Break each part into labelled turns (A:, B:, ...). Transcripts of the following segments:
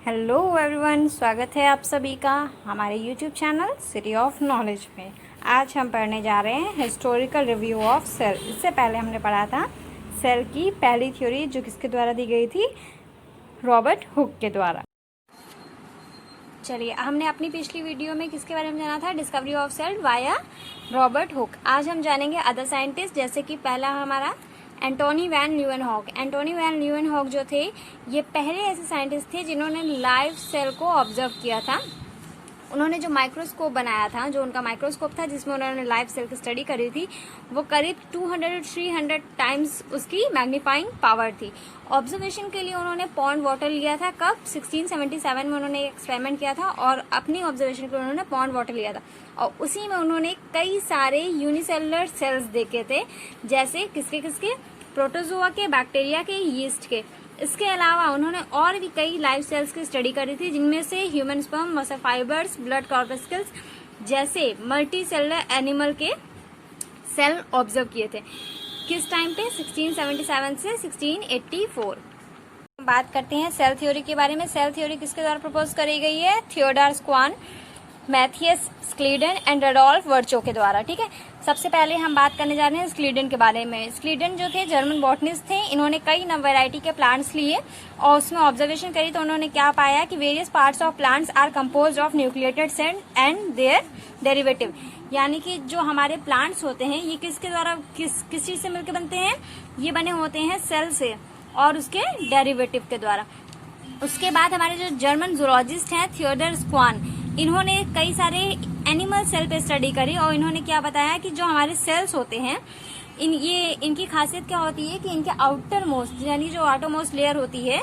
A: Hello everyone, स्वागत है आप सभी का हमारे YouTube channel city of knowledge में। आज हम पढ़ने जा रहे हैं हिस्टोरिकल रिव्यू ऑफ सेल। इससे पहले हमने पढ़ा था सेल की पहली थ्योरी, जो किसके द्वारा दी गई थी? रॉबर्ट हुक के द्वारा। चलिए, हमने अपनी पिछली वीडियो में किसके बारे में जाना था? Discovery of cell via Robert Hooke. आज हम जानेंगे अदर साइंटिस्ट, जैसे कि पहला हमारा Antonie van Leeuwenhoek. Antonie van Leeuwenhoek जो थे, ये पहले ऐसे साइंटिस्ट थे जिन्होंने लाइव सेल को ऑब्जर्व किया था। उन्होंने जो माइक्रोस्कोप बनाया था, जो उनका माइक्रोस्कोप था जिसमें उन्होंने लाइव सेल की स्टडी करी थी, वो करीब 200-300 टाइम्स उसकी मैग्नीफाइंग पावर थी। ऑब्जर्वेशन के लिए उन्होंने पॉन्ड वाटर लिया था। कब? 1677 में उन्होंने एक्सपेरिमेंट किया था और अपनी ऑब्जर्वेशन के लिए उन्होंने पॉन्ड वाटर लिया था। और उसी में उन्होंने कई सारे यूनिसेलुलर सेल्स देखे थे, जैसे किसके? प्रोटोजोआ के, बैक्टीरिया के, यीस्ट के। इसके अलावा उन्होंने और भी कई लाइव सेल्स की स्टडी करी थी, जिनमें से human sperm, muscle fibres, blood corpuscles जैसे मल्टी सेलुलर एनिमल के सेल ऑब्जर्व किए थे। किस टाइम पे? 1677 से 1684। बात करते हैं सेल थ्योरी के बारे में। सेल थ्योरी किसके द्वारा प्रपोज करी गई है? Theodor Schwann, Matthias Schleiden and Rudolf Virchow के द्वारा। ठीक है, सबसे पहले हम बात करने जा रहे हैं स्क्लीडन के बारे में। स्क्लीडन जो थे जर्मन बॉटनिस्ट थे। इन्होंने कई नव वैरायटी के प्लांट्स लिए और उसमें ऑब्जर्वेशन करी, तो उन्होंने क्या पाया कि various parts of plants are composed of nucleated cell and their derivative. यानी कि जो हमारे प्लांट्स होते हैं, ये किसके द्वारा, किस चीज से मिलकर बनते हैं? ये बने होते हैं सेल से और उसके डेरिवेटिव के द्वारा। उसके बाद हमारे जो जर्मन जूलॉजिस्ट हैं थियोडोर स्क्वान, इन्होंने कई सारे एनिमल सेल पे स्टडी करी और इन्होंने क्या बताया कि जो हमारे सेल्स होते हैं, इनकी खासियत क्या होती है कि इनके आउटर मोस्ट, यानी जो आउटरमोस्ट लेयर होती है,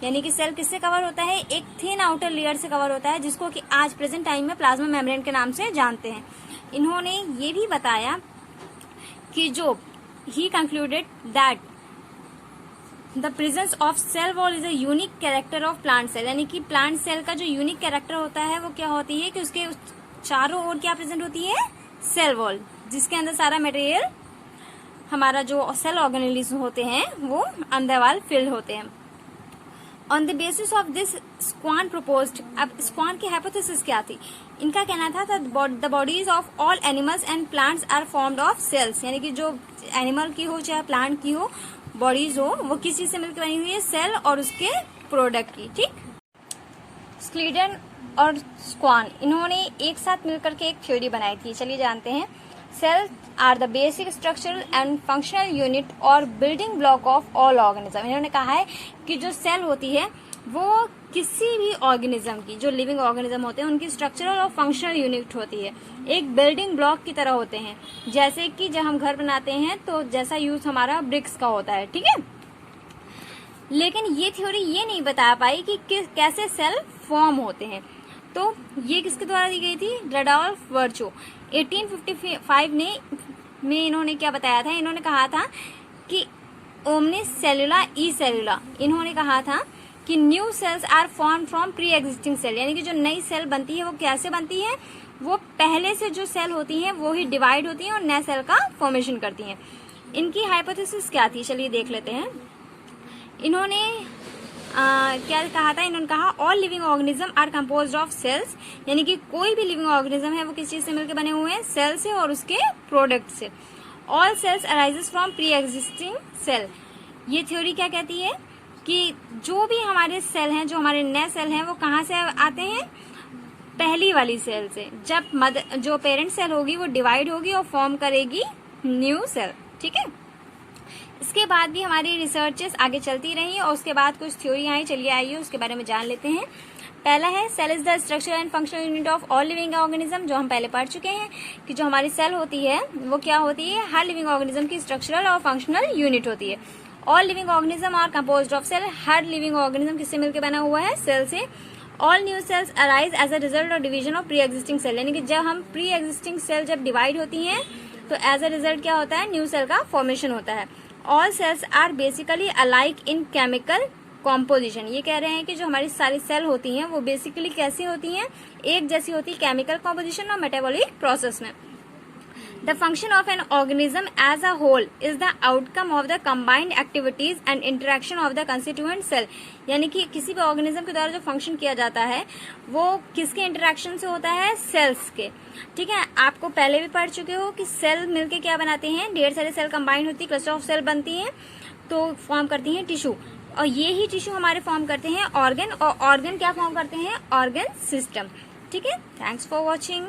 A: यानी कि सेल किससे कवर होता है? एक थिन आउटर लेयर से कवर होता है, जिसको कि आज प्रेजेंट टाइम में प्लाज्मा मेम्ब्रेन के नाम से जानते हैं। इन्होंने ये भी बताया कि जो he concluded that the presence of cell wall is a unique character of plant cell. यानी कि प्लांट सेल का जो यूनिक कैरेक्टर होता है वो क्या होती है कि उसके चारों ओर क्या प्रेजेंट होती है? सेल वॉल, जिसके अंदर सारा मटेरियल, हमारा जो सेल ऑर्गेनेलिज्म होते हैं, वो अंदर वाल फिल्ड होते हैं। On the basis of this Schwann proposed. अब स्क्वान की हाइपोथेसिस क्या थी? इनका कहना था the bodies of all animals and plants are formed of cells. यानी कि जो एनिमल की हो चाहे प्लांट की हो, बॉडीज हो, वो किस चीज से मिलकर बनी हुई है? सेल और उसके प्रोडक्ट की। ठीक, स्क्लीडन और स्क्वान, इन्होंने एक साथ मिलकर के एक थ्योरी बनाई थी। चलिए जानते हैं। Cell are the basic structural and functional unit और building block of all organism. इन्होंने कहा है कि जो सेल होती है वो किसी भी ऑर्गेनिज्म की, जो लिविंग ऑर्गेनिज्म होते हैं, उनकी स्ट्रक्चरल और फंक्शनल यूनिट होती है, एक बिल्डिंग ब्लॉक की तरह होते हैं। जैसे कि जब हम घर बनाते हैं तो जैसा यूज हमारा ब्रिक्स का होता है। ठीक है, लेकिन ये थ्योरी ये नहीं बता पाई कि कैसे सेल फॉर्म होते हैं। तो ये किसके द्वारा दी गई थी? रडोल्फ वर्चो। 1855 में इन्होंने क्या बताया था? इन्होंने कहा था कि ओमनिस सेलुला ई सेलुला। इन्होंने कहा था कि new cells are form from pre existing cell. यानी कि जो नई सेल बनती है वो कैसे बनती है? वो पहले से जो सेल होती हैं वो ही डिवाइड होती हैं और नए सेल का फॉर्मेशन करती हैं। इनकी हाइपोथेसिस क्या थी? चलिए देख लेते हैं। इन्होंने क्या कहा था? इन्होंने कहा all living organism are composed of cells. यानी कि कोई भी लिविंग ऑर्गेनिज्म है वो किस चीज से मिलकर बने हुए हैं? सेल से और उसके प्रोडक्ट से। All cells arises from pre existing cell. ये थ्योरी क्या कहती है कि जो भी हमारे सेल हैं, जो हमारे नए सेल हैं, वो कहाँ से आते हैं? पहली वाली सेल से। जब जो पेरेंट सेल होगी वो डिवाइड होगी और फॉर्म करेगी न्यू सेल। ठीक है, इसके बाद भी हमारी रिसर्चेस आगे चलती रही और उसके बाद कुछ थ्योरी आई। चलिए आइए उसके बारे में जान लेते हैं। पहला है cell is the structure and functional unit of all living organism, जो हम पहले पढ़ चुके हैं कि जो हमारी सेल होती है वो क्या होती है? हर लिविंग ऑर्गेनिज्म की स्ट्रक्चरल और फंक्शनल यूनिट होती है। All living organism are composed of cell. हर लिविंग ऑर्गेनिज्म किससे मिलकर बना हुआ है? सेल से। All new cells arise as a result of division of pre existing cell. यानी कि जब हम प्री एग्जिस्टिंग सेल जब डिवाइड होती हैं तो एज अ रिजल्ट क्या होता है? न्यू सेल का फॉर्मेशन होता है। All cells are basically alike in chemical composition. ये कह रहे हैं कि जो हमारी सारी सेल होती हैं वो बेसिकली कैसी होती हैं? एक जैसी होती है केमिकल कॉम्पोजिशन और मेटाबॉलिक प्रोसेस में। The function of an organism as a whole is the outcome of the combined activities and interaction of the constituent cell. यानी कि किसी भी ऑर्गेनिज्म के द्वारा जो फंक्शन किया जाता है वो किसके इंटरेक्शन से होता है, सेल्स के। ठीक है, आपको पहले भी पढ़ चुके हो कि सेल मिलके क्या बनाते हैं, ढेर सारे सेल कंबाइंड होती है, क्लस्टर ऑफ सेल बनती है तो फॉर्म करती हैं टिश्यू, और ये ही टिश्यू हमारे फॉर्म करते हैं ऑर्गन, और ऑर्गन क्या फॉर्म करते हैं, ऑर्गन सिस्टम। ठीक है, थैंक्स फॉर वॉचिंग।